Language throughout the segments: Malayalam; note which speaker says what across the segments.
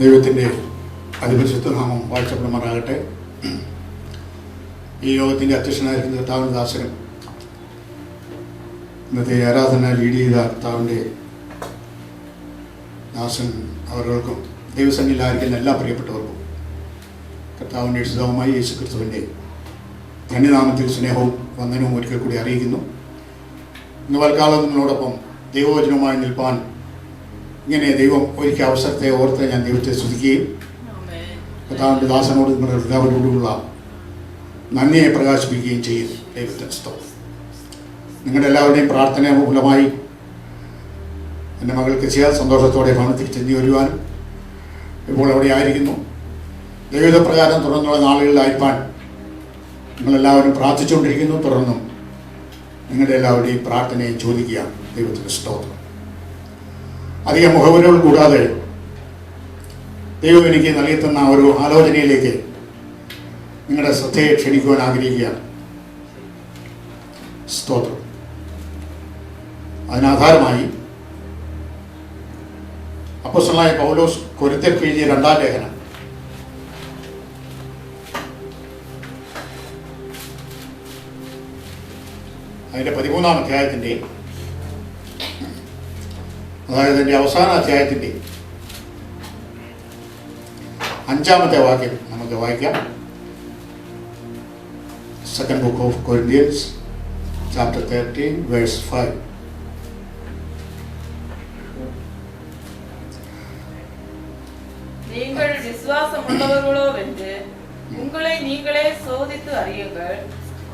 Speaker 1: ദൈവത്തിൻ്റെ അതിപരിശുദ്ധ നാമം വാഴ്ചപ്പെടുമാറാകട്ടെ. ഈ യോഗത്തിൻ്റെ അധ്യക്ഷനായിരിക്കുന്ന കർത്താവിൻ്റെ ദാസനും ഇന്നത്തെ ആരാധന ലീഡ് ചെയ്ത കർത്താവിൻ്റെ ദാസൻ അവർക്കും ദൈവസന്നിധിയിലായിരിക്കുന്ന എല്ലാ പ്രിയപ്പെട്ടവർക്കും കർത്താവിൻ്റെ വിശുദ്ധവുമായി യേശുക്രിസ്തുവിൻ്റെ ധന്യനാമത്തിൽ സ്നേഹവും വന്ദനവും ഒരിക്കൽ കൂടി അറിയിക്കുന്നു. ഇന്ന് വൽക്കാലം നിങ്ങളോടൊപ്പം ദൈവവചനവുമായി നിൽപ്പാൻ ഇങ്ങനെ ദൈവം ഒരുക്കിയ അവസരത്തെ ഓർത്ത് ഞാൻ ദൈവത്തെ സ്തുതിക്കുകയും കർത്താവിൻ്റെ ദാസനോട് നിങ്ങളുടെ എല്ലാവരോടുമുള്ള നന്ദിയെ പ്രകാശിപ്പിക്കുകയും ചെയ്യും. ദൈവത്തെ സ്തോത്രം. നിങ്ങളുടെ എല്ലാവരുടെയും പ്രാർത്ഥന മൂലമായി എൻ്റെ മകൾക്ക് ചെയ്യാൻ സന്തോഷത്തോടെ ഭവനത്തിൽ ചെന്നി വരുവാനും ഇപ്പോൾ അവിടെ ആയിരിക്കുന്നു. ദൈവപ്രകാരം തുടർന്നുള്ള നാളുകളിലായിരിക്കാൻ നിങ്ങളെല്ലാവരും പ്രാർത്ഥിച്ചുകൊണ്ടിരിക്കുന്നു. തുടർന്നും നിങ്ങളുടെ എല്ലാവരുടെയും പ്രാർത്ഥനയെ ചോദിക്കുക. ദൈവത്തിൻ്റെ സ്തോത്രം. അധികം മുഖവരുകൾ കൂടാതെ ദൈവം എനിക്ക് നൽകിത്തന്ന ഒരു ആലോചനയിലേക്ക് നിങ്ങളുടെ ശ്രദ്ധയെ ക്ഷണിക്കുവാൻ ആഗ്രഹിക്കുകയാണ്. സ്തോത്രം. അതിനാധാരമായി അപ്പോസ്തലനായ പൗലോസ് കൊരിന്ത്യർക്ക് എഴുതിയ 2-ാം ലേഖനം അതിൻ്റെ 13-ാം അധ്യായത്തിൻ്റെ, അതായത് അതിൻ്റെ അവസാന അധ്യായത്തിൻ്റെ 5-ാമത്തെ വാക്യം നമുക്ക് വായിക്കാം. Second book of Corinthians chapter 13 verse 5.
Speaker 2: நீங்கள் விசுவாசமுள்ளவர்களோ வென்று உங்களை நீங்களே சோதித்து அறியுங்கள்,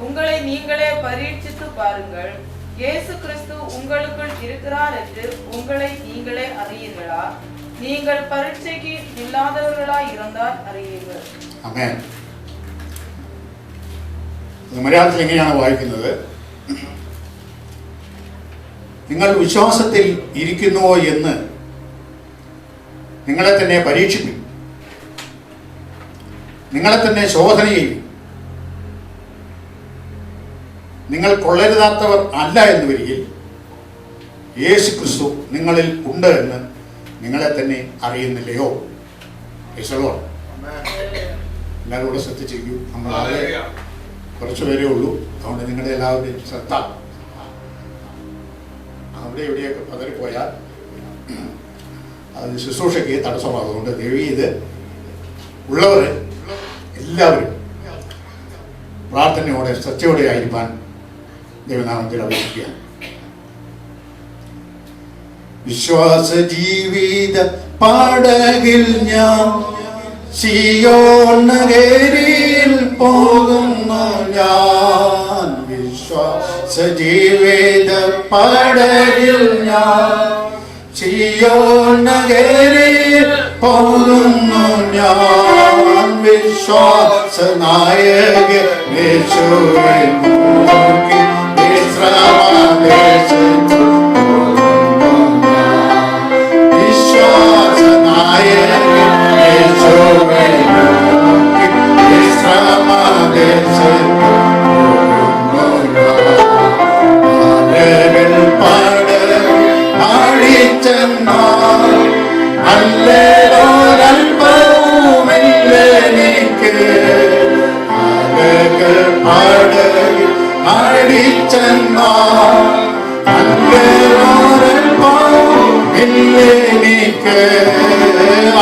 Speaker 2: உங்களை நீங்களே பரீட்சித்து பாருங்கள். இயேசு கிறிஸ்து உங்களுக்குள் இருக்கிறார் என்று உங்களை நீங்களே அறியீர்களா? நீங்கள் பரீட்சைக்கு இல்லாதவர்களாய் இருந்தால் அறியுங்கள்.
Speaker 1: ആമേൻ. മലയാളത്തിൽ എങ്ങനെയാണ് വായിക്കുന്നത്? നിങ്ങൾ വിശ്വാസത്തിൽ ഇരിക്കുന്നുവോ എന്ന് നിങ്ങളെ തന്നെ പരീക്ഷിക്കും, നിങ്ങളെ തന്നെ ശോധന ചെയ്യും. നിങ്ങൾ കൊള്ളരുതാത്തവർ അല്ല എന്ന് വരികിൽ യേശു ക്രിസ്തു നിങ്ങളിൽ ഉണ്ട് എന്ന് നിങ്ങളെ തന്നെ അറിയുന്നില്ലയോ? എല്ലാവരും കൂടെ ശ്രദ്ധിച്ചിരിക്കും. നമ്മൾ ആകെ കുറച്ചു പേരേ ഉള്ളൂ. അതുകൊണ്ട് നിങ്ങളുടെ എല്ലാവരുടെയും ശ്രദ്ധ അവിടെ എവിടെയൊക്കെ പതറിപ്പോയാൽ അത് ശുശ്രൂഷയ്ക്ക് തടസ്സമാകും. അതുകൊണ്ട് ദയവ് ഇത് ഉള്ളവർ എല്ലാവരും പ്രാർത്ഥനയോടെ ശ്രദ്ധയോടെ ആയിരിക്കാൻ ദൈവനാമത്തിൽ അപേക്ഷിക്കുകയാണ്. വിശ്വാസ ജീവിത പാടകിൽ ഞാൻ സിയോൻ നഗരിയിൽ പോകുന്നു ഞാൻ. വിശ്വാസ ജീവിത പാടകിൽ ഞാൻ സിയോൻ നഗരിയിൽ പോകുന്നു ഞാൻ. വിശ്വാസ നായകൻ യേശുവേ നോക്കി വിശ്രമദേശത്തു പോകുന്നു ഞാൻ. വിശ്വാസ നായകൻ യേശുവേ നോക്കി വിശ്രമദേശത്തു പോകുന്നു ഞാൻ. പടകിൽ ആടിച്ചെന്നാൽ അല്ലേലോരൽപ്പവുമില്ലെനിക്ക്. പടകിൽ ആടിച്ചെന്നാൽ അല്ലേലോരൽപ്പവുമില്ലെനിക്ക്.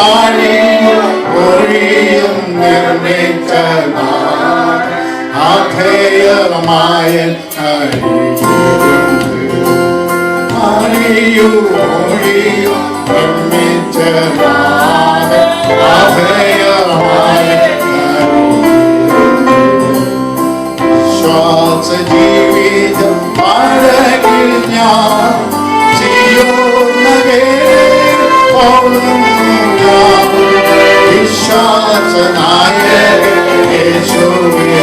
Speaker 1: ആഴിയും ഒഴിയും നിർമ്മിച്ച അധേയമായ ആഴിയും ഒഴിയും നിർമ്മിച്ച അഭയമായ വിശ്വാസ ജീവിതം പടകിൽ ഞാൻ സിയോൻ നഗരിയിൽ പോകുന്നു ഞാൻ. വിശ്വാസ നായകൻ യേശുവേ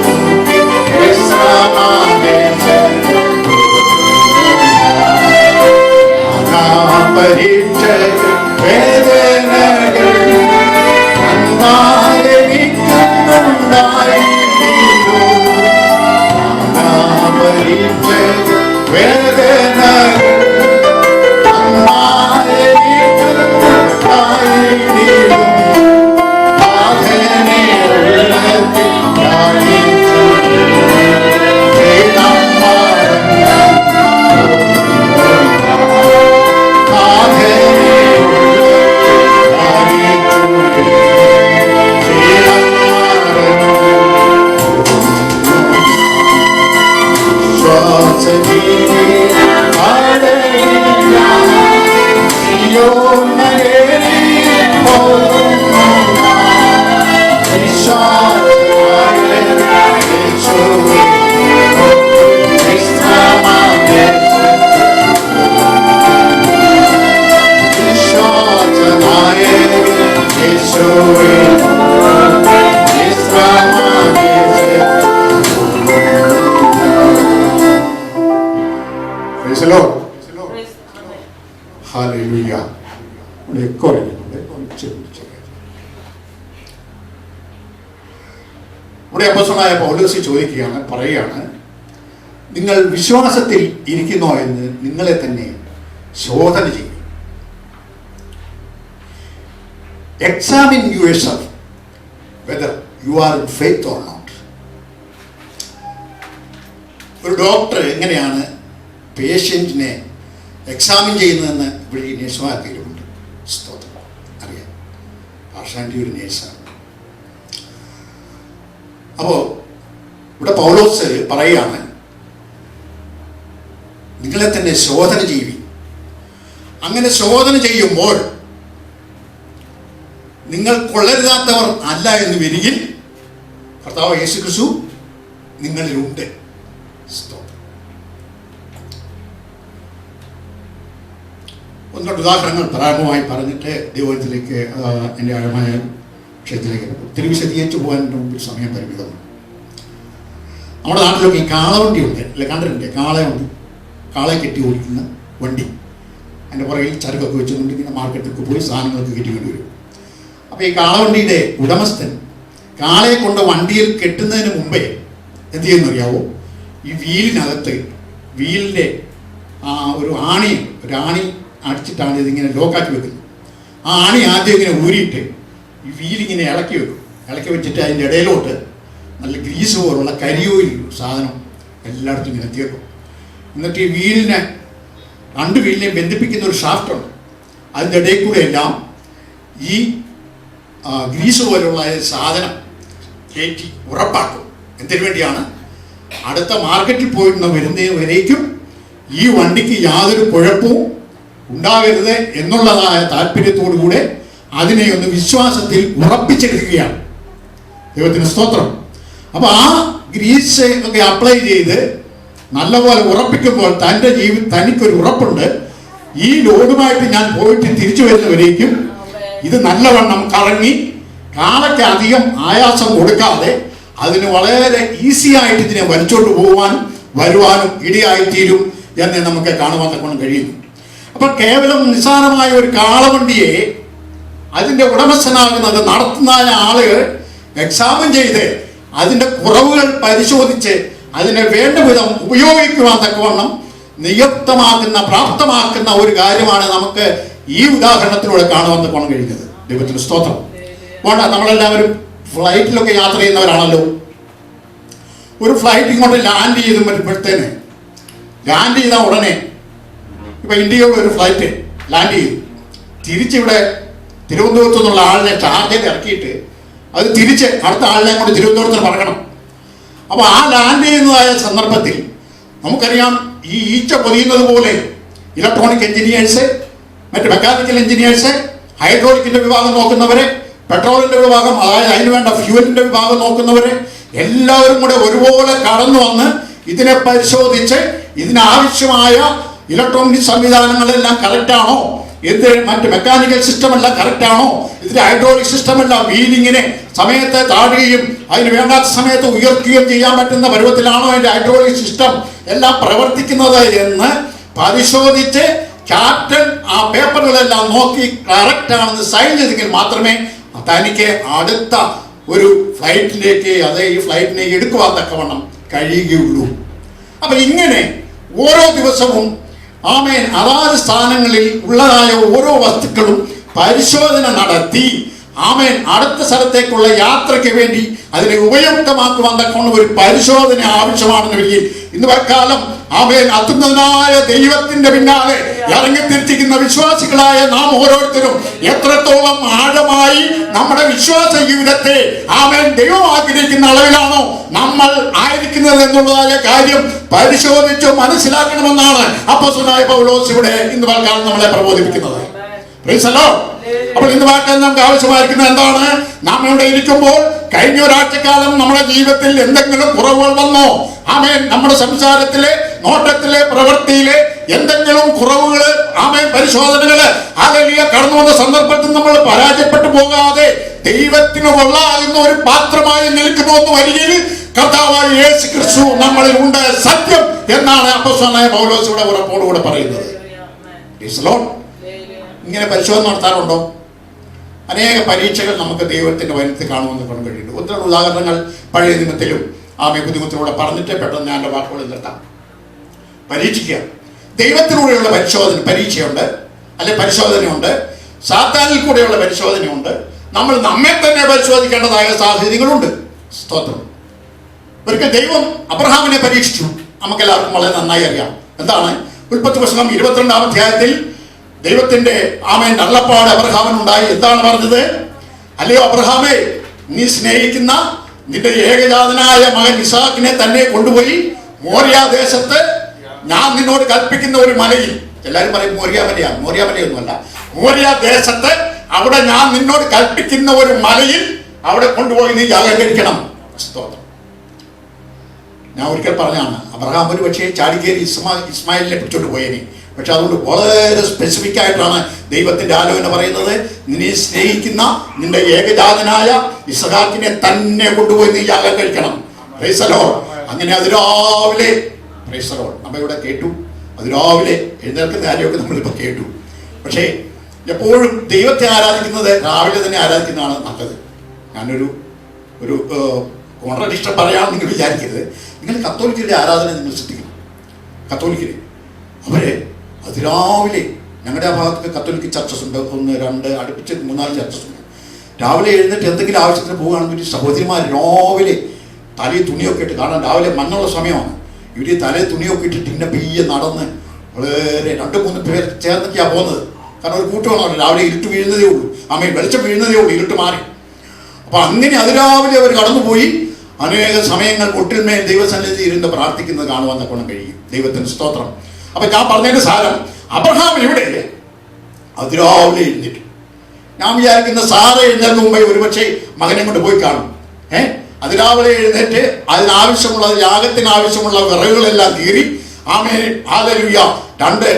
Speaker 1: നോക്കി വിശ്രമദേശത്തു പരീക്ഷകൾ വേദനകൾ അന്നായിരിക്കുന്നുണ്ടായി. പരീക്ഷകൾ വേദനകൾ അന്നായിരിക്കുന്നുണ്ടായി. ഇവിടെ അപ്പോസ്തലനായ പൗലോസ് ചോദിക്കുകയാണ്, പറയുകയാണ്, നിങ്ങൾ വിശ്വാസത്തിൽ ഇരിക്കുന്നോ എന്ന് നിങ്ങളെ തന്നെ ശോധന ചെയ്യും. Examine yourself whether you are in faith or not. ഒരു ഡോക്ടർ എങ്ങനെയാണ് പേഷ്യൻറ്റിനെ എക്സാമിൻ ചെയ്യുന്നതെന്ന് ഇവിടെ ഈ നേഴ്സുമാർക്കിലുണ്ട്. സ്തോത്രം. അറിയാം, ആശാൻ്റെ ഒരു നേഴ്സാണ്. അപ്പോൾ ഇവിടെ പൗലോസ് പറയുകയാണ്, നിങ്ങളെ തന്നെ ശോധന ചെയ്യുവി. അങ്ങനെ ശോധന ചെയ്യുമ്പോൾ നിങ്ങൾ കൊള്ളരുതാത്തവർ അല്ല എന്ന് വരികിൽ കർത്താവ് യേശുക്രിസ്തു നിങ്ങളിലുണ്ട്. ഒന്ന് രണ്ട് ഉദാഹരണങ്ങൾ പ്രാരംഭമായി പറഞ്ഞിട്ട് ദൈവത്തിലേക്ക് എൻ്റെ ആഴമായ ക്ഷേത്രത്തിലേക്ക് ഒത്തിരി വിശദീകരിച്ച് പോകാൻ മുമ്പ് സമയം പരിമിതമാണ്. നമ്മുടെ നാട്ടിലൊക്കെ ഈ കാളവണ്ടി ഉണ്ട്, അല്ലെ? കണ്ടിട്ടുണ്ട് കാളയുണ്ട്, കാളയെ കെട്ടി ഓടിക്കുന്ന വണ്ടി. അതിൻ്റെ പുറകിൽ ചരക്കൊക്കെ വെച്ചുകൊണ്ട് ഇങ്ങനെ മാർക്കറ്റിലേക്ക് പോയി സാധനങ്ങളൊക്കെ കെട്ടിക്കൊണ്ട് വരും. അപ്പോൾ ഈ കാളവണ്ടിയുടെ ഉടമസ്ഥൻ കാളയെ കൊണ്ട് വണ്ടിയിൽ കെട്ടുന്നതിന് മുമ്പേ എന്ത് ചെയ്യുന്നറിയാവോ? ഈ വീലിനകത്ത് വീലിൻ്റെ ഒരു ആണി അടിച്ചിട്ടാണ് ഇതിങ്ങനെ ലോക്കാക്കി വെക്കുന്നത്. ആ ആണി ആദ്യം ഇങ്ങനെ ഊരിയിട്ട് ഈ വീലിങ്ങനെ ഇളക്കി വെക്കും. ഇളക്കി വെച്ചിട്ട് അതിൻ്റെ ഇടയിലോട്ട് നല്ല ഗ്രീസ് പോലുള്ള കരിയോയിൽ സാധനം എല്ലായിടത്തും ഇങ്ങനെ എത്തിയേക്കും. എന്നിട്ട് ഈ വീലിനെ രണ്ട് വീലിനെയും ബന്ധിപ്പിക്കുന്ന ഒരു ഷാഫ്റ്റുണ്ട്. അതിൻ്റെ ഇടയിൽ കൂടെ എല്ലാം ഈ ഗ്രീസ് പോലുള്ള സാധനം കയറ്റി ഉറപ്പാക്കും. എന്തിനു വേണ്ടിയാണ്? അടുത്ത മാർക്കറ്റിൽ പോയിരുന്ന വരുന്നവരേക്കും ഈ വണ്ടിക്ക് യാതൊരു കുഴപ്പവും ഉണ്ടാകരുത് എന്നുള്ളതായ താല്പര്യത്തോടുകൂടെ അതിനെ ഒന്ന് വിശ്വാസത്തിൽ ഉറപ്പിച്ചെടുക്കുകയാണ്. ദൈവത്തിന് സ്തോത്രം. അപ്പോൾ ആ ഗ്രീസ് ഒക്കെ അപ്ലൈ ചെയ്ത് നല്ലപോലെ ഉറപ്പിക്കുമ്പോൾ തനിക്കൊരു ഉറപ്പുണ്ട്, ഈ ലോഡുമായിട്ട് ഞാൻ പോയിട്ട് തിരിച്ചു വരുന്നവരേക്കും ഇത് നല്ലവണ്ണം കറങ്ങി കാളയ്ക്ക് അധികം ആയാസം കൊടുക്കാതെ അതിന് വളരെ ഈസി ആയിട്ട് ഇതിനെ വലിച്ചോണ്ട് പോകുവാനും വരുവാനും ഇടയായിത്തീരും എന്ന് നമുക്ക് കാണുവാൻ തക്കൊണ്ട് കഴിയുന്നു. അപ്പൊ കേവലം നിസ്സാരമായ ഒരു കാളവണ്ടിയെ അതിൻ്റെ ഉടമസ്ഥനാകുന്നത് നടത്തുന്ന ആളുകൾ എക്സാമിൻ ചെയ്ത് അതിൻ്റെ കുറവുകൾ പരിശോധിച്ച് അതിനെ വേണ്ട വിധം ഉപയോഗിക്കുവാൻ തക്കവണ്ണം നിയുക്തമാക്കുന്ന പ്രാപ്തമാക്കുന്ന ഒരു കാര്യമാണ് നമുക്ക് ഈ ഉദാഹരണത്തിലൂടെ കാണുവാൻ തക്കവണ്ണം കഴിയുന്നത്. ദൈവത്തിന് സ്തോത്രം. വേണ്ട, നമ്മളെല്ലാവരും ഫ്ലൈറ്റിലൊക്കെ യാത്ര ചെയ്യുന്നവരാണല്ലോ. ഒരു ഫ്ലൈറ്റ് ഇങ്ങോട്ട് ലാൻഡ് ചെയ്ത് വരുമ്പോഴത്തേന് ലാൻഡ് ചെയ്ത ഉടനെ ഇപ്പൊ ഇന്ത്യയുടെ ഒരു ഫ്ലൈറ്റ് ലാൻഡ് ചെയ്തു, തിരിച്ചിവിടെ തിരുവനന്തപുരത്തു നിന്നുള്ള ആളിനെ ചാർജയിൽ ഇറക്കിയിട്ട് അത് തിരിച്ച് അടുത്ത ആളിനെ കൊണ്ട് തിരുവനന്തപുരത്തിന് പറയണം. അപ്പോൾ ആ ലാൻഡ് ചെയ്യുന്നതായ സന്ദർഭത്തിൽ നമുക്കറിയാം, ഈ ഈച്ച പൊതിയുന്നത് പോലെ ഇലക്ട്രോണിക് എഞ്ചിനീയേഴ്സ്, മറ്റ് മെക്കാനിക്കൽ എഞ്ചിനീയേഴ്സ്, ഹൈഡ്രോളിക്കിന്റെ വിഭാഗം നോക്കുന്നവരെ, പെട്രോളിന്റെ വിഭാഗം, അതായത് അതിന് വേണ്ട ഫ്യൂവലിന്റെ വിഭാഗം നോക്കുന്നവരെ എല്ലാവരും കൂടെ ഒരുപോലെ കടന്നു വന്ന് ഇതിനെ പരിശോധിച്ച് ഇതിനാവശ്യമായ ഇലക്ട്രോണിക് സംവിധാനങ്ങളെല്ലാം കറക്റ്റാണോ, ഇത് മറ്റ് മെക്കാനിക്കൽ സിസ്റ്റം എല്ലാം കറക്റ്റാണോ, ഇതിന്റെ ഹൈഡ്രോളിക് സിസ്റ്റം എല്ലാം വീലിങ്ങിനെ സമയത്ത് താഴുകയും അതിന് വേണ്ടാത്ത സമയത്ത് ഉയർത്തുകയും ചെയ്യാൻ പറ്റുന്ന പരുവത്തിലാണോ അതിന്റെ ഹൈഡ്രോളിക് സിസ്റ്റം എല്ലാം പ്രവർത്തിക്കുന്നത് എന്ന് പരിശോധിച്ച് ക്യാപ്റ്റൻ ആ പേപ്പറുകളെല്ലാം നോക്കി കറക്റ്റ് ആണെന്ന് സൈൻ ചെയ്തെങ്കിൽ മാത്രമേ തനിക്ക് അടുത്ത ഒരു ഫ്ലൈറ്റിലേക്ക് ഈ ഫ്ലൈറ്റിനെ എടുക്കുവാൻ തക്കവണ്ണം കഴിയുകയുള്ളൂ. അപ്പൊ ഇങ്ങനെ ഓരോ ദിവസവും ആമേൻ അതാത് സ്ഥാനങ്ങളിൽ ഉള്ളതായ ഓരോ വസ്തുക്കളും പരിശോധന നടത്തി ആമേൻ അടുത്ത സ്ഥലത്തേക്കുള്ള യാത്രയ്ക്ക് വേണ്ടി അതിനെ ഉപയുക്തമാക്കുവാൻ തക്കവണ്ണം ഒരു പരിശോധന ആവശ്യമാണെന്ന് വരികയും ഇന്ന് കാലം ആമേൻ അത്യുന്നതനായ ദൈവത്തിന്റെ പിന്നാലെ ഇറങ്ങിത്തിരിച്ചിരിക്കുന്ന വിശ്വാസികളായ നാം ഓരോരുത്തരും എത്രത്തോളം ആഴമായി നമ്മുടെ വിശ്വാസ ജീവിതത്തെ ആമേൻ ദൈവം ആഗ്രഹിക്കുന്ന അളവിലാണോ നമ്മൾ ആയിരിക്കുന്നത് എന്നുള്ളതായ കാര്യം പരിശോധിച്ച് മനസ്സിലാക്കണമെന്നാണ് അപ്പോസ്തലനായ പൗലോസ് ഇവിടെ ഇന്ന് കാലം നമ്മളെ പ്രബോധിപ്പിക്കുന്നത്. Praise the Lord. അപ്പോൾ ഇന്ന് വാക്കാൻ നമുക്ക് ആവശ്യമായിരിക്കുന്നത് എന്താണ്? നാം ഇവിടെ ഇരിക്കുമ്പോൾ കഴിഞ്ഞ ഒരാഴ്ചക്കാലം നമ്മുടെ ജീവിതത്തിൽ എന്തെങ്കിലും കുറവുകൾ വന്നോ? ആമേൻ നമ്മുടെ സംസാരത്തിലെ, നോട്ടത്തിലെ, പ്രവൃത്തിയിലെ എന്തെങ്കിലും കുറവുകള്, ആമേൻ പരിശോധനകള് ഹല്ലേലൂയ കടന്നു വന്ന സന്ദർഭത്തിൽ നമ്മൾ പരാജയപ്പെട്ടു പോകാതെ ദൈവത്തിന് കൊള്ളാകുന്ന ഒരു പാത്രമായി നിൽക്കുന്നുവെന്ന് വരികയിൽ കർത്താവായ യേശു ക്രിസ്തു നമ്മളിൽ ഉണ്ട് സത്യം എന്നാണ് അപ്പോസ്തലനായ പൗലോസ് ഇവിടെ ഉറപ്പോടുകൂടെ പറയുന്നത്. Praise the Lord. ഇങ്ങനെ പരിശോധന നടത്താറുണ്ടോ? അനേക പരീക്ഷകൾ നമുക്ക് ദൈവത്തിൻ്റെ വചനത്തിൽ കാണുമെന്ന് കൊണ്ട് കഴിയുന്നു. ഒത്തിരി ഉദാഹരണങ്ങൾ പഴയ നിയമത്തിലും ബുദ്ധിമുട്ടിലൂടെ പറഞ്ഞിട്ട് പെട്ടെന്ന് ഞാൻ എൻ്റെ വാക്കുകൾ നിർത്താം. പരീക്ഷിക്കുക. ദൈവത്തിലൂടെയുള്ള പരീക്ഷയുണ്ട്, അല്ലെ പരിശോധനയുണ്ട്. സാത്താനിൽ കൂടെയുള്ള പരിശോധനയുണ്ട്. നമ്മൾ നമ്മെ തന്നെ പരിശോധിക്കേണ്ടതായ സാഹചര്യങ്ങളുണ്ട്. സ്തോത്രം. ഒരിക്കൽ ദൈവം അബ്രഹാമിനെ പരീക്ഷിച്ചു. നമുക്കെല്ലാവർക്കും വളരെ നന്നായി അറിയാം. എന്താണ്? ഉൽപ്പത്തി പുസ്തകം 22-ാം അധ്യായത്തിൽ ദൈവത്തിന്റെ അരുളപ്പാട് അബ്രഹാമിനുണ്ടായി. എന്താണ് പറഞ്ഞത്? അല്ലയോ അബ്രഹാമേ, നീ സ്നേഹിക്കുന്ന നിന്റെ ഏകജാതനായ മകൻ ഇസാക്കിനെ തന്നെ കൊണ്ടുപോയി മോറിയ ദേശത്ത് ഞാൻ നിന്നോട് കൽപ്പിക്കുന്ന ഒരു മലയിൽ, എല്ലാവരും പറയും മോറിയ മലയാണ്, മോറിയ മലയൊന്നുമല്ല, മോറിയ ദേശത്ത് അവിടെ ഞാൻ നിന്നോട് കൽപ്പിക്കുന്ന ഒരു മലയിൽ അവിടെ കൊണ്ടുപോയി നീ യാഗം കഴിക്കണം. സ്തോത്രം. ഞാൻ ഒരിക്കൽ പറഞ്ഞാണ്, അബ്രഹാം ഒരു പക്ഷേ ചാടിക്കേറി ഇസ്മായിലിനെ പിടിച്ചോണ്ട് പോയേനെ. പക്ഷെ അതുകൊണ്ട് വളരെ സ്പെസിഫിക് ആയിട്ടാണ് ദൈവത്തിന്റെ ആലോചന പറയുന്നത്. നിന്നെ സ്നേഹിക്കുന്ന നിന്റെ ഏകജാതനായ ഇസ്ഹാക്കിനെ തന്നെ കൊണ്ടുപോയി നീ യാഗം കഴിക്കണം. Praise the Lord. അങ്ങനെ അതിരാവിലെ പ്രൈസ് ദി ലോർഡ് നമ്മളിവിടെ കേട്ടു. അതിരാവിലെ എഴുന്നേൽക്കുന്ന കാര്യമൊക്കെ നമ്മളിപ്പോൾ കേട്ടു. പക്ഷേ എപ്പോഴും ദൈവത്തെ ആരാധിക്കുന്നത് രാവിലെ തന്നെ ആരാധിക്കുന്നതാണ് നല്ലത്. ഞാനൊരു കോൺട്രഡിക്ഷൻ പറയാമെന്ന് നിങ്ങൾ വിചാരിക്കരുത്. നിങ്ങൾ കത്തോലിക്കരുടെ ആരാധന നിങ്ങൾ ശ്രദ്ധിക്കണം. കത്തോലിക്കര് അവരെ അതിരാവിലെ, ഞങ്ങളുടെ ആ ഭാഗത്ത് കത്തോലിക്ക് ചർച്ചസ് ഉണ്ട്, 1, 2 അടുപ്പിച്ച് 3-4 ചർച്ചസ് ഉണ്ട്. രാവിലെ എഴുന്നേറ്റ് എന്തെങ്കിലും ആവശ്യത്തിന് പോവുകയാണെങ്കിൽ സഹോദരിമാർ രാവിലെ തലയിൽ തുണിയൊക്കെ ഇട്ട്, കാരണം രാവിലെ മഞ്ഞുള്ള സമയമാണ്, ഇവർ തലയിൽ തുണിയൊക്കെ ഇട്ടിട്ട് ഇങ്ങനെ പെയ്യെ നടന്ന് വളരെ 2-3 പേർ ചേർന്നൊക്കെയാണ് പോകുന്നത്. കാരണം ഒരു കൂട്ടമാണ് രാവിലെ ഇരുട്ട് വീഴുന്നതേ ഉള്ളൂ, വെളിച്ചം വീഴുന്നതേ ഉള്ളൂ, ഇരുട്ട് മാറി. അപ്പൊ അങ്ങനെ അതിരാവിലെ അവർ കടന്നുപോയി അനേക സമയങ്ങൾ ഒട്ടിന്മേൽ ദൈവസന്നിധി ഇരുന്ന് പ്രാർത്ഥിക്കുന്നത് കാണുവാൻ കൊണ്ട് കഴിയും. ദൈവത്തിന് സ്തോത്രം. അപ്പൊ ഞാൻ പറഞ്ഞതിന്റെ സാരം, അബ്രഹാം ഇവിടെ അതിരാവിലെ എഴുന്നേറ്റ്. ഞാൻ വിചാരിക്കുന്ന സാറ എഴുന്നേൽക്കുന്ന മുമ്പേ ഒരുപക്ഷെ മകനെ കൊണ്ട് പോയി കാണും. അതിരാവിലെ എഴുന്നേറ്റ് അതിനാവശ്യമുള്ള, യാഗത്തിന് ആവശ്യമുള്ള വിറകുകളെല്ലാം കീറി ഹല്ലേലൂയ 2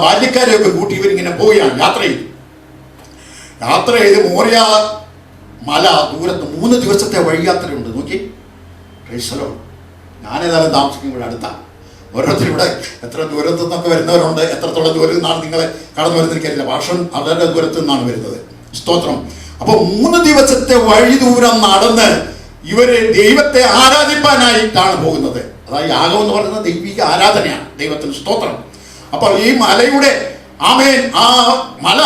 Speaker 1: ബാല്യക്കാരെയൊക്കെ കൂട്ടി ഇവരിങ്ങനെ പോവുകയാണ്, യാത്ര ചെയ്ത് മോറിയ മല ദൂരത്ത് 3 ദിവസത്തെ വഴിയാത്രയുണ്ട്. നോക്കി. Praise the Lord. ഞാനേതായാലും താമസിക്കുമ്പോൾ അടുത്താണ്. ഓരോരുത്തരും ഇവിടെ എത്ര ദൂരത്തു നിന്നൊക്കെ വരുന്നവരുണ്ട്. എത്രത്തോളം ദൂരത്തു നിന്നാണ് നിങ്ങൾ കടന്നു വരുന്നത് എനിക്കറിയില്ല. വർഷം വളരെ ദൂരത്തു നിന്നാണ് വരുന്നത്. സ്തോത്രം. അപ്പൊ 3 ദിവസത്തെ വഴി ദൂരം നടന്ന് ഇവര് ദൈവത്തെ ആരാധിപ്പാനായിട്ടാണ് പോകുന്നത്. അതായത് യാഗം എന്ന് പറയുന്നത് ദൈവിക ആരാധനയാണ്. ദൈവത്തിന് സ്തോത്രം. അപ്പോൾ ഈ മലയുടെ ആ മല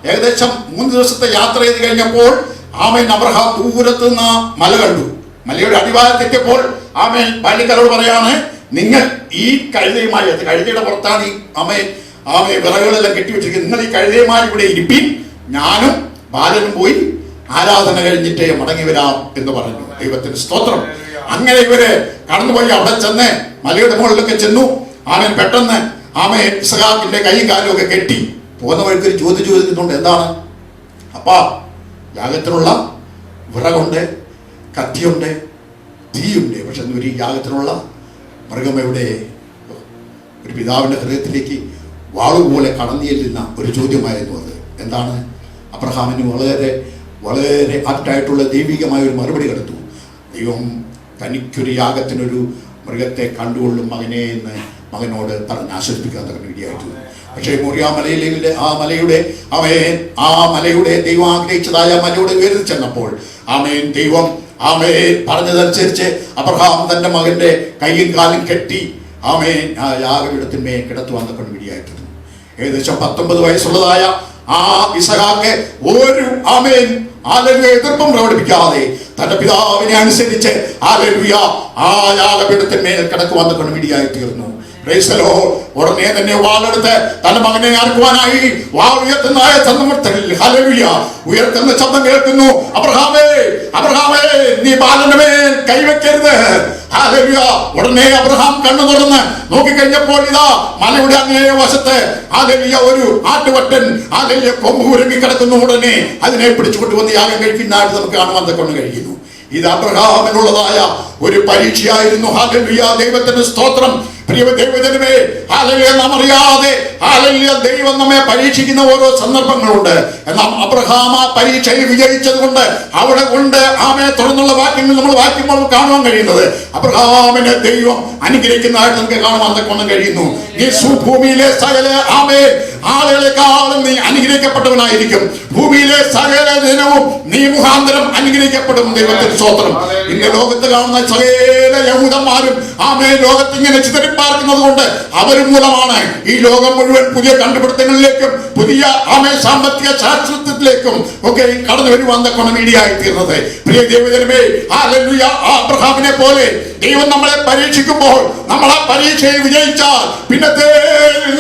Speaker 1: ഏകദേശം 3 ദിവസത്തെ യാത്ര ചെയ്ത് കഴിഞ്ഞപ്പോൾ അബ്രഹാം ദൂരത്ത് നിന്ന് മല കണ്ടു. മലയുടെ അടിവാരത്തെത്തിയപ്പോൾ ബാല്യക്കാരോട് പറയാണ്, നിങ്ങൾ ഈ കഴുതയുമായി, കഴുതയുടെ പുറത്താണ് ഈ വിറകുകളെല്ലാം കെട്ടിവെച്ചിരിക്കുന്നത്, നിങ്ങൾ ഈ കഴുതയുമായി ഇവിടെ ഇരിപ്പിൻ, ഞാനും ബാലനും പോയി ആരാധന കഴിഞ്ഞിട്ടേ മടങ്ങി വരാം എന്ന് പറഞ്ഞു. ദൈവത്തിന് സ്തോത്രം. അങ്ങനെ ഇവര് കടന്നുപോയി. അവിടെ ചെന്ന് മലയുടെ മുകളിലൊക്കെ ചെന്നു. പെട്ടെന്ന് ഇസ്ഹാക്കിന്റെ കൈയും കാലും ഒക്കെ കെട്ടി പോകുന്ന വഴിക്ക് ഒരു ചോദിക്കുന്നുണ്ട്. എന്താണ്? അപ്പാ, യാഗത്തിനുള്ള വിറകുണ്ട്, കത്തിയുണ്ട്, തീയുണ്ട്, പക്ഷെ ഒരു യാഗത്തിനുള്ള മൃഗം എവിടെ? ഒരു പിതാവിന്റെ ഹൃദയത്തിലേക്ക് വാളുപോലെ കടന്നു ചെല്ലുന്ന ഒരു ചോദ്യമായിരുന്നു അത്. എന്താണ്? അബ്രഹാമിന് വളരെ വളരെ ആപ്റ്റായിട്ടുള്ള ദൈവികമായ ഒരു മറുപടി കൊടുത്തു. ദൈവം തനിക്കൊരു യാഗത്തിനൊരു മൃഗത്തെ കണ്ടുകൊള്ളും മകനെ എന്ന് മകനോട് പറഞ്ഞ് ആശ്വസിപ്പിക്കാൻ വേണ്ടിയായിട്ട്. പക്ഷേ മോറിയ മലയിലെ ആ മലയുടെ ദൈവം ആഗ്രഹിച്ചതായ മലയുടെ ഉയർന്നു ചെന്നപ്പോൾ ദൈവം പറഞ്ഞതനുസരിച്ച് അബ്രഹാം തന്റെ മകന്റെ കൈയും കാലും കെട്ടി ആ യാഗപീഠത്തിന്മേ കിടത്തുവാൻ വേണ്ടിയായിട്ടുണ്ട്. ഏകദേശം 19 വയസ്സുള്ളതായ ആ ഇസ്ഹാക്ക് ഒരു എതിർപ്പും പ്രകടിപ്പിക്കാതെ തന്റെ പിതാവിനെ അനുസരിച്ച് ആ യാഗപീഠത്തിന്മേൽ കിടക്കുവാൻ വേണ്ടിയായി തീർന്നു. ഉടനെ തന്നെ വാളെടുത്ത് തന്റെ മകനെ അറുക്കുവാനായി വാൾ ഉയർത്തുന്ന ശബ്ദം കേൾക്കുന്നു. അബ്രഹാമേ, അബ്രഹാമേ, നീ ബാലന്റെ മേൽ കൈവെക്കരുത്. ഉടനെ അബ്രഹാം കണ്ണു തുറന്ന് നോക്കിക്കഴിഞ്ഞപ്പോൾ ഇതാ മലയുടെ അങ്ങേ വശത്ത് ഒരു ആട്ടുവട്ടൻ കൊമ്പ് ഉരുങ്ങി കിടക്കുന്നു. ഉടനെ അതിനെ പിടിച്ചുകൊണ്ടുവന്ന് യാഗം കഴിക്കുന്നതായിട്ട് നമുക്ക് കാണുവാൻ കൊണ്ട് കഴിയുന്നു. ഇത് അബ്രഹാമിനുള്ളതായ ഒരു പരീക്ഷയായിരുന്നു. ഹല്ലേലൂയ, ദൈവത്തിന് സ്തോത്രം. പ്രിയ ദൈവജനമേ, ഹല്ലേലൂയ, നാം അറിയാതെ ഹല്ലേലൂയ ദൈവം നമ്മെ പരീക്ഷിക്കുന്ന ഓരോ സന്ദർഭങ്ങളുണ്ട്. എന്നാൽ അബ്രഹാം ആ പരീക്ഷയിൽ വിജയിച്ചത് കൊണ്ട് അവിടെ കൊണ്ട് ആമേ തുടർന്നുള്ള വാക്യങ്ങൾ നമ്മൾ വായിക്കുമ്പോൾ കാണുവാൻ കഴിയുന്നത് അബ്രഹാമിനെ ദൈവം അനുഗ്രഹിക്കുന്നതായിട്ട് നമുക്ക് കാണുവാൻ കൊണ്ട് കഴിയുന്നു. ഈ ഭൂമിയിലെ സകല ആമേ ആളുകളെക്കാളും നീ അനുഗ്രഹിക്കപ്പെട്ടവനായിരിക്കും. ഭൂമിയിലെ സകല ദിനവും നീ മുഖാന്തരം അനുഗ്രഹിക്കപ്പെടും. ദൈവത്തിന് സ്തോത്രം. ഇന്ന് ലോകത്ത് കാണുന്ന സകല യഹൂദന്മാരും ആമേ ലോകത്തിങ്ങനെ ചിതറിപ്പാർക്കുന്നത് കൊണ്ട് അവർ മൂലമാണ് ഈ ലോകം മുഴുവൻ പുതിയ കണ്ടുപിടുത്തങ്ങളിലേക്കും പുതിയ ആമേ സാമ്പത്തിക ശാസ്ത്രത്തിലേക്കും ഒക്കെ കടന്നു വരുവാൻ തക്കോണം ഇടയായി തീർന്നത്. പ്രിയ ദൈവജനമേ, ഹല്ലേലൂയ, അബ്രഹാമിനെ പോലെ ദൈവം നമ്മളെ പരീക്ഷിക്കുമ്പോൾ നമ്മൾ ആ പരീക്ഷയിൽ വിജയിച്ചാൽ പിന്നത്തെ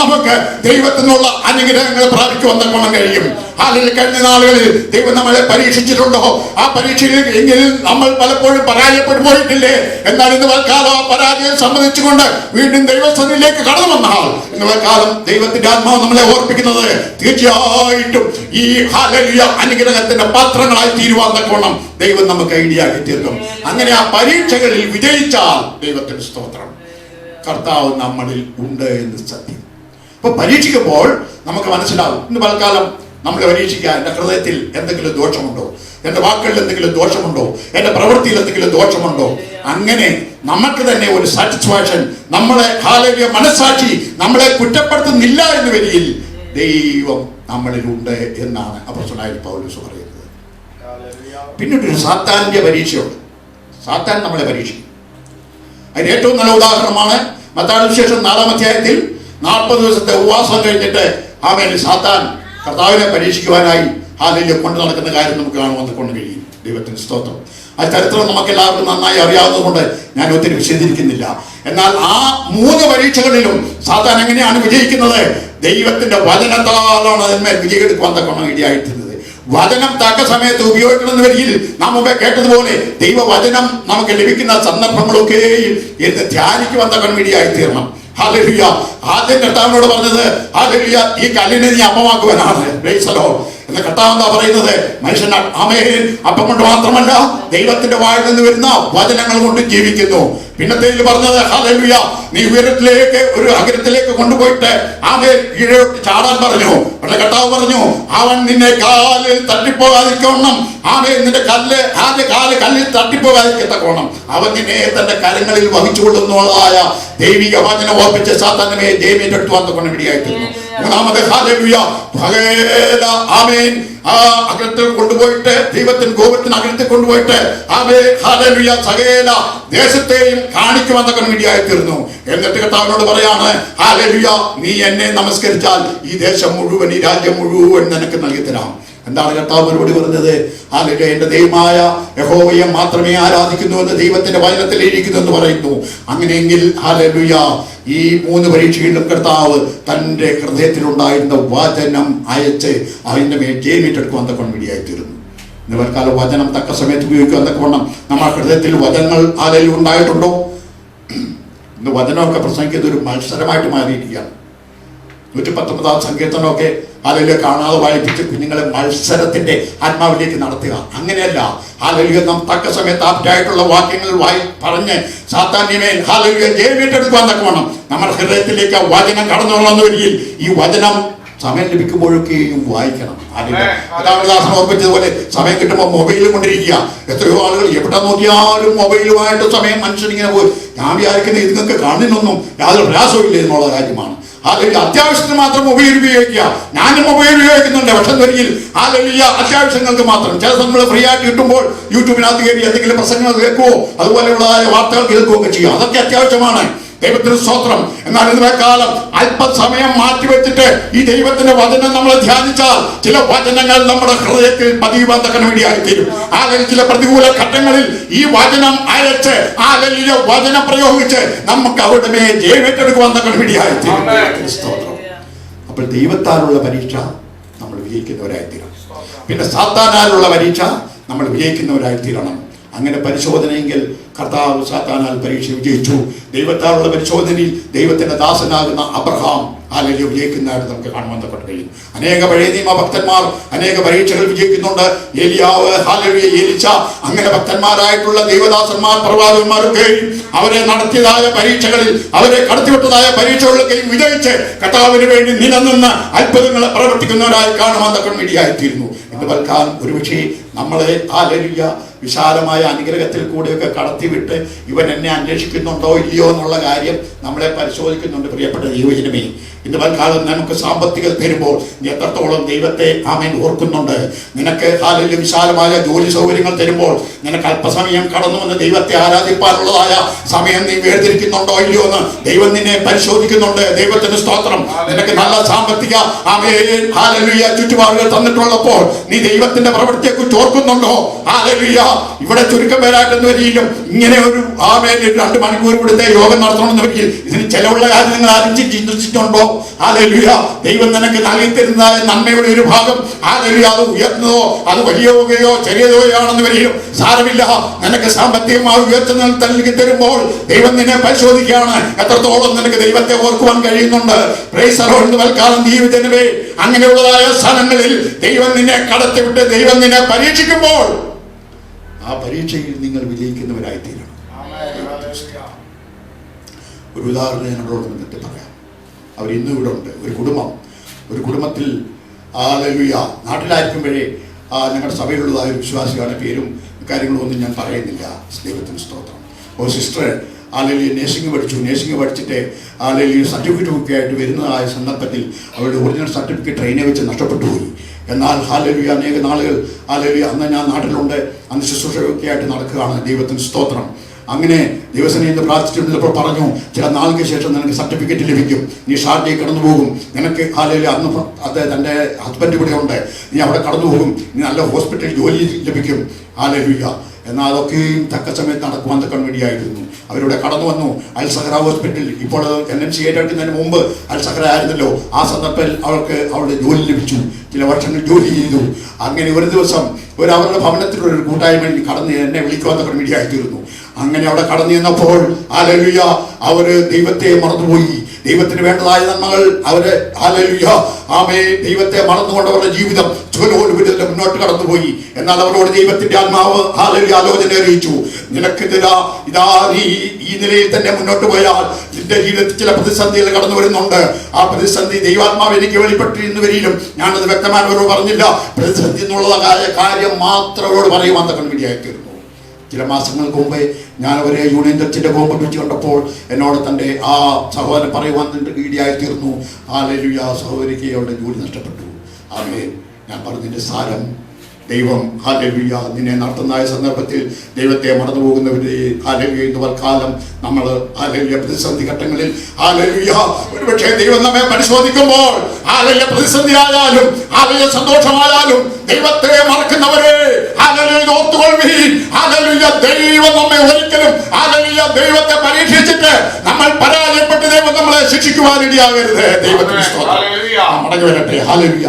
Speaker 1: നമുക്ക് ദൈവത്തിനുള്ള അനുഗ്രഹങ്ങൾ പ്രാപിക്കുവാൻ തക്കോണം കഴിയും. അല്ലെങ്കിൽ കഴിഞ്ഞ നാളുകളിൽ ദൈവം നമ്മളെ പരീക്ഷിച്ചിട്ടുണ്ടോ? ആ പരീക്ഷയിൽ എങ്കിലും നമ്മൾ പലപ്പോഴും പരാജയപ്പെട്ടു പോയിട്ടില്ലേ? എന്നാൽ ഇന്ന് കാലം ആ പരാജയം സമ്മതിച്ചുകൊണ്ട് വീണ്ടും ദൈവസന്നിധിയിലേക്ക് കടന്നു വന്നാൽ ഇന്ന് കാലം ദൈവത്തിന്റെ ആത്മാവ് നമ്മളെ ഓർപ്പിക്കുന്നത് തീർച്ചയായിട്ടും ഈ ഹല്ലേലൂയ അനുഗ്രഹത്തിന്റെ പാത്രങ്ങളായി തീരുവാൻ തക്കവണ്ണം ദൈവം നമുക്ക് ഐഡിയാക്കി തീർക്കും. അങ്ങനെ ആ പരീക്ഷകളിൽ വിജയിച്ചാൽ ദൈവത്തിന്റെ സ്തോത്രം, കർത്താവ് നമ്മളിൽ ഉണ്ട് എന്ന് സത്യം. അപ്പൊ പരീക്ഷിക്കുമ്പോൾ നമുക്ക് മനസ്സിലാവും. ഇന്ന് പലകാലം നമ്മളെ പരീക്ഷിക്കാൻ എൻ്റെ ഹൃദയത്തിൽ എന്തെങ്കിലും ദോഷമുണ്ടോ, എൻ്റെ വാക്കുകളിൽ എന്തെങ്കിലും ദോഷമുണ്ടോ, എൻ്റെ പ്രവൃത്തിയിൽ എന്തെങ്കിലും ദോഷമുണ്ടോ? അങ്ങനെ നമുക്ക് തന്നെ ഒരു സാറ്റിസ്ഫാക്ഷൻ, നമ്മളെ ഹല്ലേലൂയ മനസ്സാക്ഷി നമ്മളെ കുറ്റപ്പെടുത്തുന്നില്ല എന്ന് വരിയിൽ ദൈവം നമ്മളിലുണ്ട് എന്നാണ് അപ്പോസ്തലനായ പൗലോസ് പറയുന്നത്. പിന്നീട് ഒരു സാത്താന്റെ പരീക്ഷയുണ്ട്. സാത്താൻ നമ്മളെ പരീക്ഷിക്കും. അതിന് ഏറ്റവും നല്ല ഉദാഹരണമാണ് മത്തായിയുടെ സുവിശേഷം 4-ാം അധ്യായത്തിൽ 40 ദിവസത്തെ ഉപവാസം കഴിഞ്ഞിട്ട് ആമേൻ സാത്താൻ കർത്താവിനെ പരീക്ഷിക്കുവാനായി ഹല്ലേലൂയ കൊണ്ടു നടക്കുന്ന കാര്യം നമുക്ക് കാണുവാൻ കൊണ്ട് കഴിയും. ദൈവത്തിന് സ്തോത്രം. ആ ചരിത്രം നമുക്ക് എല്ലാവർക്കും നന്നായി അറിയാവുന്നതുകൊണ്ട് ഞാൻ ഒത്തിരി വിശദീകരിക്കുന്നില്ല. എന്നാൽ ആ 3 പരീക്ഷകളിലും സാത്താൻ എങ്ങനെയാണ് വിജയിക്കുന്നത്? ദൈവത്തിന്റെ വചനത്താലാണ് അതിന്മേൽ വിജയെടുക്കുവാൻ തക്കണം ഇടയായിത്തീരുന്നത്. വചനം തക്ക സമയത്ത് ഉപയോഗിക്കണമെന്ന് വരികിൽ നാം മുമ്പേ കേട്ടതുപോലെ ദൈവവചനം നമുക്ക് ലഭിക്കുന്ന സന്ദർഭങ്ങളൊക്കെയും എന്ന് ധ്യാനിക്കുവാൻ തക്കണം ഇടയായിത്തീരണം. ഹല്ലേലൂയ. ആദ്യം കർത്താവിനോട് പറഞ്ഞത് ഹല്ലേലൂയ ഈ കല്ലിനെ നീ അപ്പമാക്കുവാനാണ്. Praise the Lord. എന്ന് കർത്താവ് എന്താ പറയുന്നത്? മനുഷ്യൻ ആമേൻ അപ്പം കൊണ്ട് മാത്രമല്ല ദൈവത്തിന്റെ വായിൽ നിന്ന് വരുന്ന വചനങ്ങൾ കൊണ്ട് ജീവിക്കുന്നു. പിന്നത്തേതിൽ പറഞ്ഞത് ഹല്ലേലൂയ നീ ഉയരത്തിലേക്ക് ഒരു അഗ്രത്തിലേക്ക് കൊണ്ടുപോയിട്ട് ആമേൻ കീഴോട്ട് ചാടാൻ പറഞ്ഞു. പക്ഷെ കർത്താവ് പറഞ്ഞു അവൻ നിന്നെ കാലിൽ തട്ടിപ്പോകാതിരിക്കണം. ആമേൻ നിന്റെ ആദ്യ കാല് കല്ലിൽ തട്ടിപ്പോകാതിരിക്കത്തക്കോണം അവൻ നിന്നെ തന്റെ കരങ്ങളിൽ വഹിച്ചുകൊള്ളുന്നതായ ദൈവിക വചനം ഓർപ്പിച്ച് സാത്താനെ ജയമേറ്റെടുത്തു വന്നുകൊണ്ട് ഇടയായിത്തീർന്നു. മൂന്നാമത് ഹല്ലേലൂയ ആമേൻ ആ അഗ്രത്തിൽ കൊണ്ടുപോയിട്ട് ദൈവത്തിന് ഗോപത്തിന് അഗ്രത്തിൽ കൊണ്ടുപോയിട്ട് ആമേൻ ഹല്ലേലൂയ സകല ദേശത്തെയും കാണിക്കുവാൻ വേണ്ടിയായി തീർന്നു. എന്നിട്ട് കർത്താവിനോട് പറയാണ് ഹല്ലേലൂയ നീ എന്നെ നമസ്കരിച്ചാൽ ഈ ദേശം മുഴുവൻ ഈ രാജ്യം മുഴുവൻ നിനക്ക് നൽകി തരാം. എന്താണ് കർത്താവ് മറുപടി പറഞ്ഞത്? ഹല്ലേലൂയ എന്റെ ദൈവമായ യഹോവയെ മാത്രമേ ആരാധിക്കുന്നു എന്ന് ദൈവത്തിന്റെ വചനത്തിൽ ഇരിക്കുന്നു എന്ന് പറയുന്നു. അങ്ങനെയെങ്കിൽ ഹല്ലേലൂയ ഈ 3 പരീക്ഷകളിലും കർത്താവ് തന്റെ ഹൃദയത്തിലുണ്ടായിരുന്ന വചനം അയച്ച് അതിന്റെ മേൽ ജയമേറ്റെടുക്കുവാൻ തക്കൊണ്ട് വേണ്ടിയായിത്തീരുന്നു. ഇന്നവർക്കാലം വചനം തക്ക സമയത്ത് ഉപയോഗിക്കുവാൻ തക്കവണ്ണം നമ്മുടെ ഹൃദയത്തിൽ വചനങ്ങൾ ആരെങ്കിലും ഉണ്ടായിട്ടുണ്ടോ? ഇന്ന് വചനമൊക്കെ പ്രസംഗിക്കുന്നത് ഒരു മത്സരമായിട്ട് മാറിയിരിക്കുകയാണ്. 119-ാം സങ്കീർത്തനമൊക്കെ ഹല്ലേലൂയ കാണാതെ വായിപ്പിച്ച് കുഞ്ഞുങ്ങളെ മത്സരത്തിന്റെ ആത്മാവിലേക്ക് നടത്തുക. അങ്ങനെയല്ല. ഹല്ലേലൂയ നാം തക്ക സമയത്ത് ആപ്റ്റായിട്ടുള്ള വാക്യങ്ങൾ പറഞ്ഞ് സാത്താന്യമേൽ ഹല്ലേലൂയ ജയമേറ്റെടുക്കുവാൻ തക്കവണ്ണം നമ്മുടെ ഹൃദയത്തിലേക്ക് ആ വചനം കടന്നു വന്നു വരികയിൽ ഈ വചനം സമയം ലഭിക്കുമ്പോഴൊക്കെയും വായിക്കണം. ദാസൻ ഓർപ്പിച്ചതുപോലെ സമയം കിട്ടുമ്പോൾ മൊബൈലും കൊണ്ടിരിക്കുക. എത്രയോ ആളുകൾ എവിടെ നോക്കിയാലും മൊബൈലുമായിട്ട് സമയം മനുഷ്യനിങ്ങനെ പോയി. ഞാൻ വിചാരിക്കുന്നത് ഇതൊക്കെ കാണുന്നൊന്നും യാതൊരു പ്രയാസവും ഇല്ല എന്നുള്ള കാര്യമാണ്. അല്ലെങ്കിൽ അത്യാവശ്യത്തിന് മാത്രം മൊബൈൽ ഉപയോഗിക്കുക. ഞാനും മൊബൈൽ ഉപയോഗിക്കുന്നുണ്ട്. പക്ഷെ ഒരിക്കൽ ഹല്ലേലൂയ അത്യാവശ്യങ്ങൾക്ക് മാത്രം. ചില സമയങ്ങൾ ഫ്രീ ആയിട്ട് കിട്ടുമ്പോൾ യൂട്യൂബിനകത്ത് കയറി എന്തെങ്കിലും പ്രസംഗങ്ങൾ കേൾക്കുവോ അതുപോലെയുള്ളതായ വാർത്തകൾ കേൾക്കുകയൊക്കെ ചെയ്യുക. അതൊക്കെ അത്യാവശ്യമാണ്. ദൈവത്തിന് സ്തോത്രം. എന്നാൽ ഇന്നത്തെ കാലം അല്പസമയം മാറ്റിവെച്ചിട്ട് ഈ ദൈവത്തിന്റെ വചനം നമ്മൾ ധ്യാനിച്ചാൽ ചില വചനങ്ങൾ നമ്മുടെ ഹൃദയത്തിൽ പതിയുവാൻ തക്കന് വേണ്ടിയായിത്തീരും. അല്ലെങ്കിൽ ചില പ്രതികൂല ഘട്ടങ്ങളിൽ ഈ വചനം അയച്ച് അല്ലെങ്കിൽ വചനം പ്രയോഗിച്ച് നമുക്ക് അവരുടെ മേൽ ജയമേറ്റെടുക്കുവാൻ തക്കന് വേണ്ടിയായിത്തീരും. സ്തോത്രം. അപ്പോൾ ദൈവത്താലുള്ള പരീക്ഷ നമ്മൾ വിജയിക്കുന്നവരായിത്തീരണം. പിന്നെ സാത്താനാലുള്ള പരീക്ഷ നമ്മൾ വിജയിക്കുന്നവരായിത്തീരണം. അങ്ങനെ പരിശോധനയെങ്കിൽ കർത്താവ് സാത്താനാൽ പരീക്ഷ വിജയിച്ചു. ദൈവത്താലുള്ള പരിശോധനയിൽ ദൈവത്തിന്റെ ദാസനാകുന്ന അബ്രഹാം ഹല്ലേലൂയ വിജയിക്കുന്നതായിട്ട് നമുക്ക് കാണുവാൻ കഴിയും. അനേക പഴയ നിയമ ഭക്തന്മാർ അനേക പരീക്ഷകൾ വിജയിക്കുന്നുണ്ട്. ഏലിയാവ്, ഹല്ലേലൂയ, എലീശ, അങ്ങനെ ഭക്തന്മാരായിട്ടുള്ള ദൈവദാസന്മാർ, പ്രവാചകന്മാരൊക്കെയും അവരെ നടത്തിയതായ പരീക്ഷകളിൽ, അവരെ കടത്തിവിട്ടതായ പരീക്ഷകളിലൊക്കെയും വിജയിച്ച് കർത്താവിന് വേണ്ടി നിലനിന്ന് അത്ഭുതങ്ങൾ പ്രവർത്തിക്കുന്നവരായി കാണുവാൻ ഇടയായിത്തീരുന്നു. എന്ന് പറഞ്ഞാൽ ഒരുപക്ഷെ നമ്മളെ ഹല്ലേലൂയ വിശാലമായ അനുഗ്രഹത്തിൽ കൂടെയൊക്കെ കടത്തിവിട്ട് ഇവൻ എന്നെ അന്വേഷിക്കുന്നുണ്ടോ ഇല്ലയോ എന്നുള്ള കാര്യം നമ്മളെ പരിശോധിക്കുന്നുണ്ട്. പ്രിയപ്പെട്ട ദൈവജനമേ, ഇന്ന് പൽക്കാലം നമുക്ക് സാമ്പത്തികം തരുമ്പോൾ നീ എത്രത്തോളം ദൈവത്തെ ആമേൻ ഓർക്കുന്നുണ്ട്? നിനക്ക് ഹല്ലേലൂയ വിശാലമായ ജോലി സൗകര്യങ്ങൾ തരുമ്പോൾ നിനക്ക് അല്പസമയം കടന്നു വന്ന് ദൈവത്തെ ആരാധിപ്പാനുള്ളതായ സമയം നീ വേർതിരിക്കുന്നുണ്ടോ ഇല്ലയോ എന്ന് ദൈവം നിന്നെ പരിശോധിക്കുന്നുണ്ട്. ദൈവത്തിന് സ്തോത്രം. നിനക്ക് നല്ല സാമ്പത്തിക ആമേൻ ഹല്ലേലൂയ ചുറ്റുപാടുകൾ തന്നിട്ടുള്ളപ്പോൾ നീ ദൈവത്തിന്റെ പ്രവൃത്തിയെക്കുറിച്ച് ഓർക്കുന്നുണ്ടോ? ഹല്ലേലൂയ. ഇവിടെ ചുരുക്കം പേരായിട്ടെന്ന് വരികയും ഇങ്ങനെ ഒരു ആമേൻ 2 മണിക്കൂർ ഇവിടുത്തെ യോഗം നടത്തണമെന്ന് വരികയിൽ ഇതിന് ചെലവുള്ള കാര്യം നിങ്ങൾ ആരും ചിന്തിച്ചിട്ടുണ്ടോ? ഹല്ലേലൂയ. ദൈവം നിനക്ക് നൽകി തരുന്നതായ നന്മയുടെ ഒരു ഭാഗം ഹല്ലേലൂയ അത് ഉയർന്നതോ അത് വലിയ തുകയോ ചെറിയ തുകയാണെന്ന് വരികയും സാരമില്ല. നിനക്ക് സാമ്പത്തികമായി ഉയർച്ച നൽകി തരുമ്പോൾ ദൈവം നിന്നെ പരിശോധിക്കുകയാണ്. എത്രത്തോളം നിനക്ക് ദൈവത്തെ ഓർക്കുവാൻ കഴിയുന്നുണ്ട്? Praise the Lord. തൽക്കാലം ദൈവജനമേ, അങ്ങനെയുള്ളതായ സ്ഥലങ്ങളിൽ ദൈവം നിന്നെ കടത്തിവിട്ട് ദൈവം നിന്നെ പരീക്ഷിക്കുമ്പോൾ ആ പരീക്ഷയിൽ നിങ്ങൾ വിജയിക്കുന്നവരായിത്തീരണം. ഒരു ഉദാഹരണം എന്നോട് ബന്ധത്തിൽ പറയാം. അവർ ഇന്നും ഇവിടെ ഉണ്ട്. ഒരു കുടുംബത്തിൽ ഹല്ലേലൂയ നാട്ടിലായിരിക്കുമ്പോഴേ ഞങ്ങളുടെ സഭയിലുള്ളതായ ഒരു വിശ്വാസികളുടെ പേരും കാര്യങ്ങളും ഒന്നും ഞാൻ പറയുന്നില്ല. ദൈവത്തിന് സ്തോത്രം. ഒരു സിസ്റ്റർ ഹല്ലേലൂയ നേഴ്സിംഗ് പഠിച്ചിട്ട് ഹല്ലേലൂയ സർട്ടിഫിക്കറ്റ് ഒക്കെ ആയിട്ട് വരുന്നതായ സന്ദർഭത്തിൽ അവരുടെ ഒറിജിനൽ സർട്ടിഫിക്കറ്റ് ട്രെയിനെ വെച്ച് നഷ്ടപ്പെട്ടു പോയി. എന്നാൽ ഹല്ലേലൂയ അനേക നാളുകൾ ഹല്ലേലൂയ അന്ന് ഞാൻ നാട്ടിലുണ്ട്. അന്ന് ശുശ്രൂഷയൊക്കെ ആയിട്ട് നടക്കുകയാണ്. ദൈവത്തിന് സ്തോത്രം. അങ്ങനെ ദിവസം ഇന്ന് പ്രാർത്ഥിച്ചിരുന്നപ്പോൾ പറഞ്ഞു, ചില നാളുകൾക്ക് ശേഷം നിനക്ക് സർട്ടിഫിക്കറ്റ് ലഭിക്കും, നീ ഷാർജയിൽ കടന്നു പോകും, നിനക്ക് ഹല്ലേലൂയ അന്ന് തൻ്റെ ഹസ്ബൻഡ് ഇവിടെ ഉണ്ട്, നീ അവിടെ കടന്നു പോകും, നീ നല്ല ഹോസ്പിറ്റലിൽ ജോലി ലഭിക്കും. ഹല്ലേലൂയ. എന്നാൽ അതൊക്കെയും തക്ക സമയത്ത് നടക്കുവാൻ വേണ്ടിയായിരുന്നു. അവരിവിടെ കടന്നു വന്നു. അൽ സഹറ ഹോസ്പിറ്റൽ, ഇപ്പോൾ NMC ഏറ്റെടുക്കുന്നതിന് മുമ്പ് അൽ സഹറ ആയിരുന്നല്ലോ. ആ സന്ദർഭത്തിൽ അവൾക്ക് അവളുടെ ജോലി ലഭിച്ചു. ചില വർഷങ്ങൾ ജോലി ചെയ്തു. അങ്ങനെ ഒരു ദിവസം അവരുടെ ഭവനത്തിലൊരു കൂട്ടായ്മയിൽ കടന്ന് എന്നെ വിളിക്കുവാൻ വേണ്ടിയായിത്തീരുന്നു. അങ്ങനെ അവിടെ കടന്നു ചെന്നപ്പോൾ ഹല്ലേലൂയ അവര് ദൈവത്തെ മറന്നുപോയി. ദൈവത്തിന് വേണ്ടതായ നന്മകൾ അവര് ഹല്ലേലൂയ ആമേൻ ദൈവത്തെ മറന്നുകൊണ്ട് അവരുടെ ജീവിതം ചുവലോടുവിധത്തിൽ മുന്നോട്ട് കടന്നുപോയി. എന്നാൽ അവരോട് ദൈവത്തിന്റെ ആത്മാവ് ഹല്ലേലൂയ ആലോചന അറിയിച്ചു, നിനക്ക് ഇതാ നീ ഈ നിലയിൽ തന്നെ മുന്നോട്ട് പോയാൽ നിന്റെ ജീവിതത്തിൽ ചില പ്രതിസന്ധികൾ കടന്നു വരുന്നുണ്ട്. ആ പ്രതിസന്ധി ദൈവാത്മാവ് എനിക്ക് വെളിപ്പെട്ടിരുന്നു വരികയും ഞാനത് വ്യക്തമായി അവരോട് പറഞ്ഞില്ല. പ്രതിസന്ധി എന്നുള്ളതായ കാര്യം മാത്രം അവരോട് പറയുവാൻ വേണ്ടിയായിത്തീർന്നു. ചില മാസങ്ങൾക്ക് മുമ്പേ ഞാൻ അവരെ യൂണിയൻ ചർച്ചിന്റെ കോമ്പറ്റ് വെച്ച് കണ്ടപ്പോൾ എന്നോട് തൻ്റെ ആ സഹോദരൻ പറയുവാൻ ഇടയായിത്തീർന്നു. ഹല്ലേലൂയ സഹോദരിക്ക് അവരുടെ ജോലി നഷ്ടപ്പെട്ടു. ആമേൻ. ഞാൻ പറഞ്ഞതിന്റെ സാരം, ദൈവം ഹല്ലേലൂയ നിന്നെ നടത്തുന്ന സന്ദർഭത്തിൽ ദൈവത്തെ മറന്നു പോകുന്നവരെ ഹല്ലേലൂയ ഇന്ന് കാലം നമ്മൾ ഹല്ലേലൂയ പ്രതിസന്ധി ഘട്ടങ്ങളിൽ ഹല്ലേലൂയ ഒരുപക്ഷെ ദൈവം നമ്മെ പരിശോധിക്കുമ്പോൾ ഹല്ലേലൂയ പ്രതിസന്ധി ആയാലും ഹല്ലേലൂയ സന്തോഷമായാലും ദൈവത്തെ മറക്കുന്നവരെ ഹല്ലേലൂയ ഓർത്തുകൊള്ളുവീൻ. ഹല്ലേലൂയ ദൈവം നമ്മെ ഒരിക്കലും ഹല്ലേലൂയ ദൈവത്തെ പരീക്ഷിച്ചിട്ട് നമ്മൾ പരാജയപ്പെട്ട് ദൈവം നമ്മളെ ശിക്ഷിക്കുവാനിടയാകരുത്. ദൈവത്തിന് സ്തോത്രം. മടങ്ങി വരട്ടെ. ഹല്ലേലൂയ.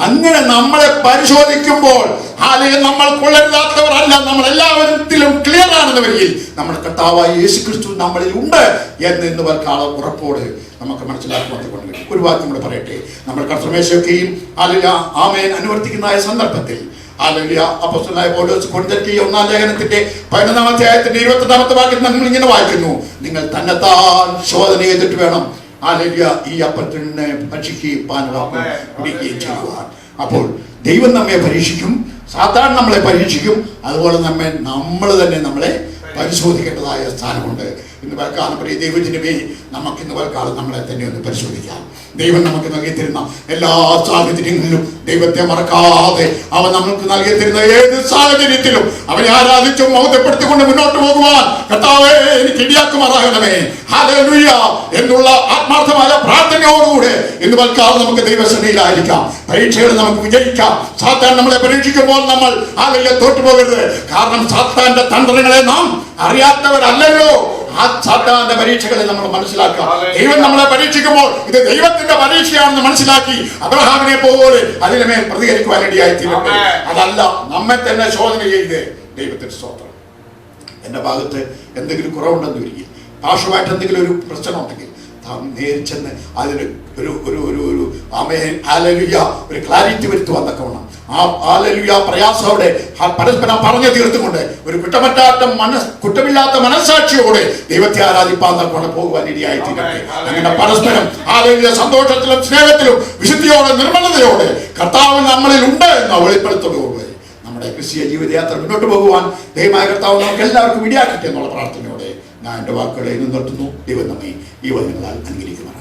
Speaker 1: അങ്ങനെ നമ്മളെ പരിശോധിക്കുമ്പോൾ ഹല്ലേലൂയ നമ്മൾ കൊള്ളരുതാത്തവരല്ല, നമ്മൾ എല്ലാവരിലും ക്ലിയർ ആണെന്ന് വരികയിൽ നമ്മുടെ കർത്താവായ യേശുക്രിസ്തു നമ്മളിൽ ഉണ്ട് എന്ന് ഇന്ന് കാലം ഉറപ്പോട് നമുക്ക് മനസ്സിലാക്കുവാൻ കൊണ്ട് ഒരു വാക്യം കൂടെ പറയട്ടെ. നമ്മൾ കർത്തൃമേശയൊക്കെയും ഹല്ലേലൂയ ആമേൻ അനുവർത്തിക്കുന്ന സന്ദർഭത്തിൽ ഹല്ലേലൂയ അപ്പോസ്തലനായ പൗലോസ് കൊരിന്ത്യർക്ക് 1-ാം ലേഖനത്തിന്റെ 11-ാം അധ്യായത്തിന്റെ 28-ാമത്തെ വാക്യം നമ്മൾ ഇങ്ങനെ വായിക്കുന്നു, നിങ്ങൾ തന്നെത്താൻ ശോധന ചെയ്തിട്ട് വേണം ഹല്ലേലൂയ ഈ അപ്പത്തിനെ ഭക്ഷിക്കുകയും കുടിക്കുകയും ചെയ്യുവാൻ. അപ്പോൾ ദൈവം നമ്മെ പരീക്ഷിക്കും, സാത്താൻ നമ്മളെ പരീക്ഷിക്കും, അതുപോലെ നമ്മൾ തന്നെ നമ്മളെ പരിശോധിക്കേണ്ടതായ സ്ഥാനമുണ്ട്. ഇന്ന് കാലം പ്രിയ ദൈവജനമേ, നമുക്ക് ഇന്ന് കാലം നമ്മളെ തന്നെ ഒന്ന് പരിശോധിക്കാം. ദൈവം നമുക്ക് നൽകി തരുന്ന എല്ലാ സാഹചര്യങ്ങളിലും ദൈവത്തെ മറക്കാതെ അവൻ നമുക്ക് നൽകി തരുന്ന ഏത് സാഹചര്യത്തിലും അവനെ ആരാധിച്ചു മഹത്വപ്പെടുത്തിക്കൊണ്ട് മുന്നോട്ട് പോകുവാൻ കർത്താവേ എനിക്ക് ഇടയാക്കുമാറാകണമേ ഹല്ലേലൂയ എന്നുള്ള ആത്മാർത്ഥമായ പ്രാർത്ഥനയോടുകൂടെ ഇന്ന് കാലം നമുക്ക് ദൈവസന്നിധിയിലായിരിക്കാം. പരീക്ഷകൾ നമുക്ക് വിജയിക്കാം. സാത്താൻ നമ്മളെ പരീക്ഷിക്കുമ്പോൾ നമ്മൾ ഹല്ലേലൂയ തോറ്റുപോകരുത്. കാരണം സാത്താന്റെ തന്ത്രങ്ങളെ നാം അറിയാത്തവരല്ലല്ലോ. ആ സാത്താന്റെ പരീക്ഷകളെ നമ്മൾ മനസ്സിലാക്കുക. ദൈവം നമ്മളെ പരീക്ഷിക്കുമ്പോൾ ഇത് ദൈവത്തിന്റെ പരീക്ഷയാണെന്ന് മനസ്സിലാക്കി അബ്രഹാമിനെ പോലെ അതിന് മേൽ പ്രതികരിക്കുവാൻ ഇടയായിത്തീരട്ടെ. അതല്ല നമ്മെ തന്നെ ശോധന ചെയ്ത് ദൈവത്തിന്റെ സ്തോത്രം. എൻ്റെ ഭാഗത്ത് എന്തെങ്കിലും കുറവുണ്ടെന്ന് വരികയും ഭാഷമായിട്ട് എന്തെങ്കിലും ഒരു പ്രശ്നമുണ്ടെങ്കിൽ താൻ നേരിൽ ചെന്ന് അതിന് ഒരു ഒരു ഒരു ഒരു ഹല്ലേലൂയ ഒരു ക്ലാരിറ്റി വരുത്തുവാൻ തക്കവണ്ണം ആ ഹല്ലേലൂയ പ്രയാസത്തോടെ പരസ്പരം പറഞ്ഞു തീർത്തുകൊണ്ട് ഒരു കുറ്റമില്ലാത്ത മനസ്സാക്ഷിയോടെ ദൈവത്തെ ആരാധിപ്പാൻ തക്കവണ്ണം പോകുവാൻ ഇടയായി തീരട്ടെ. അങ്ങനെ പരസ്പരം ഹല്ലേലൂയ സന്തോഷത്തിലും സ്നേഹത്തിലും വിശുദ്ധിയോടെ നിർമ്മലതയോടെ കർത്താവ് നമ്മളിൽ ഉണ്ട് എന്ന വെളിപ്പെടുത്തലോടെ നമ്മുടെ ക്രിസ്തീയ ജീവിതയാത്ര മുന്നോട്ട് പോകുവാൻ ദൈവമായ കർത്താവ് നമുക്ക് എല്ലാവർക്കും ഇടയാക്കട്ടെ എന്നുള്ള പ്രാർത്ഥനയോടെ ഞാൻ എൻ്റെ വാക്കുകളെ ഇന്ന് നിർത്തുന്നു. ദൈവം നമ്മെ ഈ വചനങ്ങളാൽ അനുഗ്രഹിക്കുന്നു.